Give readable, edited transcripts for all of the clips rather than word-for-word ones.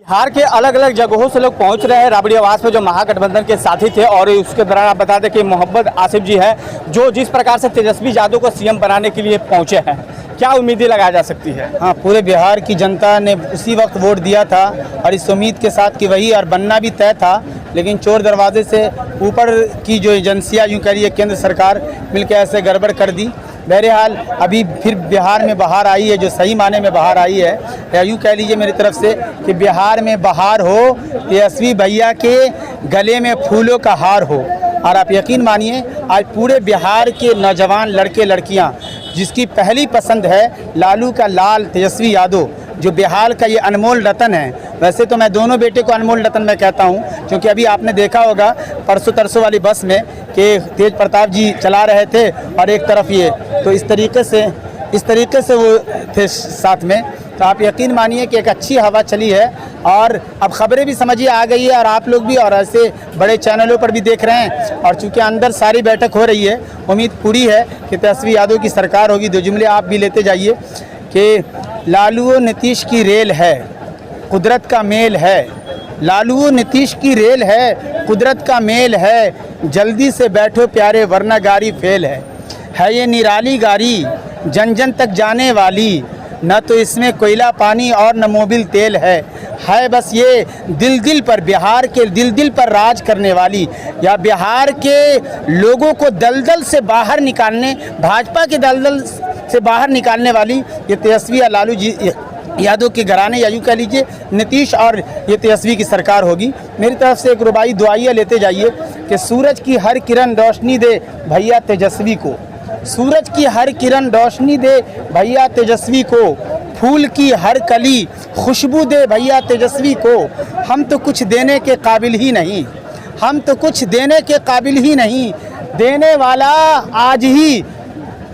बिहार के अलग अलग जगहों से लोग पहुंच रहे हैं राबड़ी आवास में, जो महागठबंधन के साथी थे। और उसके दौरान आप बता दें कि मोहम्मद आसिफ जी हैं जो जिस प्रकार से तेजस्वी यादव को सीएम बनाने के लिए पहुंचे हैं, क्या उम्मीदें लगाई जा सकती है? हाँ, पूरे बिहार की जनता ने उसी वक्त वोट दिया था और इस उम्मीद के साथ कि वही और बनना भी तय था, लेकिन चोर दरवाजे से यूपर की जो एजेंसियाँ यूँ कह रही है केंद्र सरकार मिलकर ऐसे गड़बड़ कर दी। बहरहाल अभी फिर बिहार में बहार आई है, जो सही माने में बहार आई है, या यूँ कह लीजिए मेरी तरफ से कि बिहार में बहार हो, तेजस्वी भैया के गले में फूलों का हार हो। और आप यकीन मानिए आज पूरे बिहार के नौजवान लड़के लड़कियां जिसकी पहली पसंद है लालू का लाल तेजस्वी यादव, जो बिहार का ये अनमोल रतन है। वैसे तो मैं दोनों बेटे को अनमोल रतन मैं कहता हूँ, क्योंकि अभी आपने देखा होगा परसों तरसों वाली बस में कि तेज प्रताप जी चला रहे थे और एक तरफ ये, तो इस तरीके से वो थे साथ में। तो आप यकीन मानिए कि एक अच्छी हवा चली है और अब खबरें भी समझिए आ गई है, और आप लोग भी और ऐसे बड़े चैनलों पर भी देख रहे हैं। और चूँकि अंदर सारी बैठक हो रही है, उम्मीद पूरी है कि तेजस्वी यादव की सरकार होगी। दो जुमले आप भी लेते जाइए कि लालू और नीतीश की रेल है, कुदरत का मेल है। लालू और नीतीश की रेल है, कुदरत का मेल है। जल्दी से बैठो प्यारे वरना गाड़ी फेल है ये निराली गाड़ी जन जन तक जाने वाली, न तो इसमें कोयला पानी और न मोबिल तेल है बस ये दिल दिल पर, बिहार के दिल दिल पर राज करने वाली, या बिहार के लोगों को दलदल से बाहर निकालने, भाजपा के दलदल से बाहर निकालने वाली ये तेजस्वी या लालू जी यादव के घराने, या यूँ कह लीजिए नीतीश और ये तेजस्वी की सरकार होगी। मेरी तरफ से एक रुबाई दुआइया लेते जाइए कि सूरज की हर किरण रोशनी दे भैया तेजस्वी को, सूरज की हर किरण रोशनी दे भैया तेजस्वी को, फूल की हर कली खुशबू दे भैया तेजस्वी को। हम तो कुछ देने के काबिल ही नहीं, हम तो कुछ देने के काबिल ही नहीं, देने वाला आज ही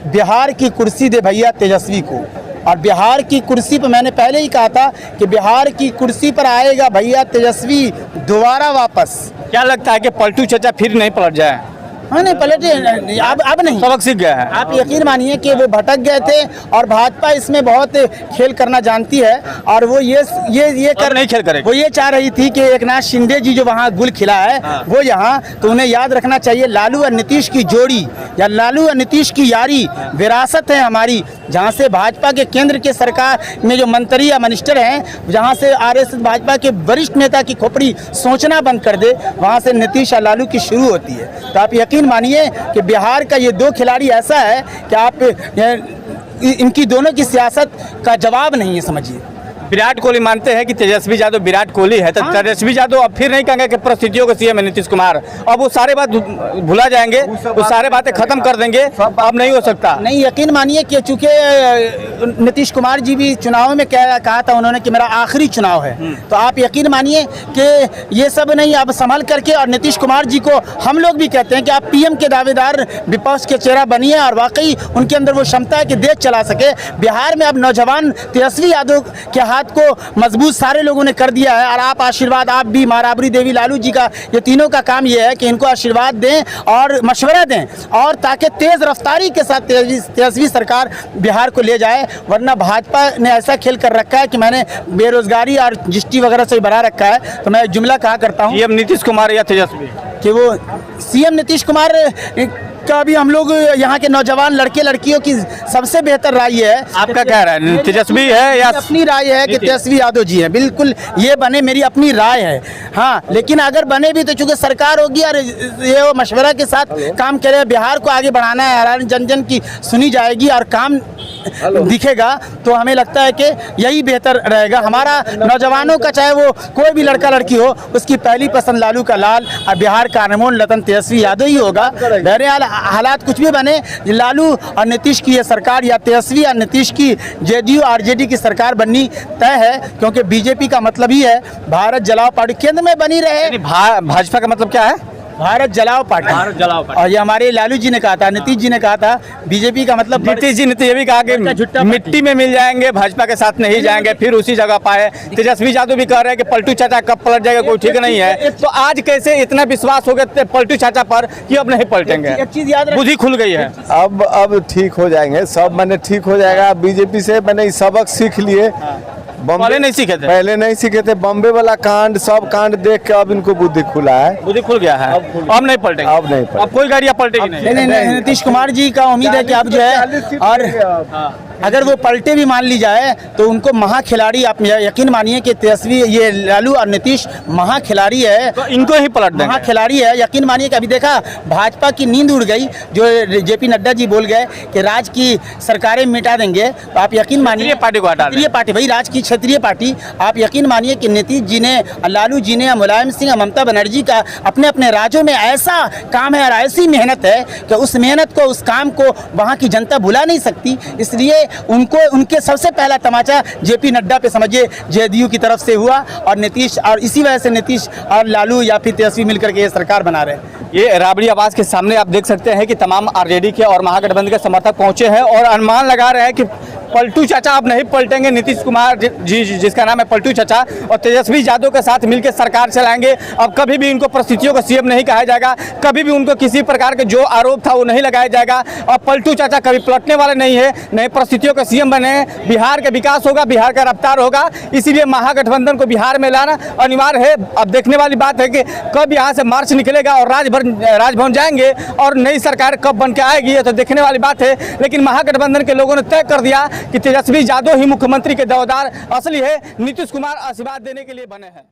बिहार की कुर्सी दे भैया तेजस्वी को। और बिहार की कुर्सी पर मैंने पहले ही कहा था कि बिहार की कुर्सी पर आएगा भैया तेजस्वी दोबारा वापस। क्या लगता है कि पलटू चाचा फिर नहीं पलट जाए? हाँ, नहीं पलटे, अब नहीं, सबक सीख गया है। आप यकीन मानिए कि वो भटक गए थे और भाजपा इसमें बहुत खेल करना जानती है, और वो ये कर नहीं खेल करेगी। वो ये चाह रही थी कि एकनाथ शिंदे जी जो वहाँ गुल खिला है वो यहाँ, तो उन्हें याद रखना चाहिए लालू और नीतीश की जोड़ी या लालू और नीतीश की यारी विरासत है हमारी, जहाँ से भाजपा के केंद्र के सरकार में जो मंत्री या मिनिस्टर हैं, जहाँ से आरएसएस भाजपा के वरिष्ठ नेता की खोपड़ी सोचना बंद कर दे, वहाँ से नीतीश और लालू की शुरू होती है। तो आप यकीन मानिए कि बिहार का ये दो खिलाड़ी ऐसा है कि आप इनकी दोनों की सियासत का जवाब नहीं है, समझिए। विराट कोहली मानते हैं कि तेजस्वी यादव विराट कोहली है, तो तेजस्वी यादव अब फिर नहीं कहेंगे कि परिस्थितियों को सीएम है नीतीश कुमार, अब वो सारे बात भुला जाएंगे, वो सारे बातें खत्म कर देंगे, अब नहीं हो सकता। नहीं, यकीन मानिए कि चूंकि नीतीश कुमार जी भी चुनाव में कहा था उन्होंने कि मेरा आखिरी चुनाव है, तो आप यकीन मानिए कि ये सब नहीं, अब संभल करके, और नीतीश कुमार जी को हम लोग भी कहते हैं कि आप पीएम के दावेदार विपक्ष के चेहरा बनिए, और वाकई उनके अंदर वो क्षमता है कि देश चला सके। बिहार में अब नौजवान तेजस्वी यादव के हाथ को मजबूत सारे लोगों ने कर दिया है, और आप आशीर्वाद, आप भी, राबड़ी देवी, लालू जी का, ये तीनों का काम ये है कि इनको आशीर्वाद दें और मशवरा दें, और ताकि तेज रफ्तारी के साथ तेजस्वी सरकार बिहार को ले जाए। वरना भाजपा ने ऐसा खेल कर रखा है कि मैंने बेरोजगारी और जीएसटी वगैरह से भरा रखा है। तो मैं एक जुमला कहा करता हूँ, सीएम नीतीश कुमार या तेजस्वी, कि वो सीएम नीतीश कुमार का भी हम लोग यहाँ के नौजवान लड़के लड़कियों की सबसे बेहतर राय है। आपका क्या राय है, तेजस्वी है या? अपनी राय है कि तेजस्वी यादव जी है, बिल्कुल ये बने, मेरी अपनी राय है। हाँ, लेकिन अगर बने भी तो चूंकि सरकार होगी और ये वो मशवरा के साथ काम करे, बिहार को आगे बढ़ाना है, हर जन जन की सुनी जाएगी और काम दिखेगा, तो हमें लगता है कि यही बेहतर रहेगा। हमारा नौजवानों का, चाहे वो कोई भी लड़का लड़की हो, उसकी पहली पसंद लालू का लाल और बिहार का अनमोल रतन तेजस्वी यादव ही होगा। बहरहाल हालात कुछ भी बने, लालू और नीतीश की ये सरकार या तेजस्वी और नीतीश की जेडीयू आरजेडी की सरकार बननी तय है, क्योंकि बीजेपी का मतलब ही है भारत जलाओ पार्टी केंद्र में बनी रहे। भाजपा का मतलब क्या है? भारत जलाओ पार्टी। भारत जलाओ पार्टी। और ये हमारे लालू जी ने कहा था, नीतीश जी ने कहा था, बीजेपी का मतलब नीतीश जी ने तो ये भी कहा कि मिट्टी में मिल जाएंगे, भाजपा के साथ नहीं जाएंगे, फिर उसी जगह पाए। तेजस्वी यादव भी कह रहे हैं कि पलटू चाचा कब पलट जाएगा कोई ठीक नहीं है। तो आज कैसे इतना विश्वास हो गया पलटू चाचा पर कि अब नहीं पलटेंगे? एक चीज याद रखें, बुद्धि खुल गई है। अब ठीक हो जाएंगे सब, मैंने ठीक हो जाएगा। बीजेपी से मैंने सबक सीख लिए। पहले नहीं सीखे थे। पहले नहीं सीखे थे। बॉम्बे वाला कांड, सब कांड देख के अब इनको बुद्धि खुला है। बुद्धि खुल गया है, अब नहीं पलटेंगे। अब नहीं पलटेंगे। अब कोई गाड़ियाँ पलटेगी नहीं। नहीं, नीतीश कुमार जी का उम्मीद है कि अब जो है, और अगर वो पलटे भी मान ली जाए तो उनको महाखिलाड़ी, आप यकीन मानिए कि तेजस्वी, ये लालू और नीतीश महाखिलाड़ी है, तो इनको ही पलट देंगे। महाखिलाड़ी है। यकीन मानिए कि अभी देखा भाजपा की नींद उड़ गई, जो जेपी नड्डा जी बोल गए कि राज की सरकारें मिटा देंगे। तो आप यकीन मानिए, क्षेत्रीय पार्टी को हटा दें। क्षेत्रीय पार्टी, भाई राज की क्षेत्रीय पार्टी। आप यकीन मानिए कि नीतीश जी ने, लालू जी ने, मुलायम सिंह, ममता बनर्जी का अपने अपने राज्यों में ऐसा काम है और ऐसी मेहनत है कि उस मेहनत को, उस काम को वहाँ की जनता भुला नहीं सकती। इसलिए उनको, उनके सबसे पहला तमाचा जेपी नड्डा पे समझिए जेडीयू की तरफ से हुआ, और नीतीश, और इसी वजह से नीतीश और लालू या फिर तेजस्वी मिलकर के ये सरकार बना रहे हैं। ये राबड़ी आवास के सामने आप देख सकते हैं कि तमाम आरजेडी के और महागठबंधन के समर्थक पहुंचे हैं और अनुमान लगा रहे हैं कि पलटू चाचा अब नहीं पलटेंगे। नीतीश कुमार जी, जिसका नाम है पलटू चाचा, और तेजस्वी यादव के साथ मिलकर सरकार चलाएंगे। अब कभी भी इनको परिस्थितियों का सीएम नहीं कहा जाएगा, कभी भी उनको किसी प्रकार के जो आरोप था वो नहीं लगाया जाएगा। और पलटू चाचा कभी पलटने वाले नहीं है, नए परिस्थितियों के सीएम बने। बिहार का विकास होगा, बिहार का रफ्तार होगा, इसीलिए महागठबंधन को बिहार में लाना अनिवार्य है। अब देखने वाली बात है कि कब यहाँ से मार्च निकलेगा और राजभवन जाएंगे और नई सरकार कब बन के आएगी, ये तो देखने वाली बात है। लेकिन महागठबंधन के लोगों ने तय कर दिया कि तेजस्वी यादव ही मुख्यमंत्री के दावेदार असली है। नीतीश कुमार आशीर्वाद देने के लिए बने हैं।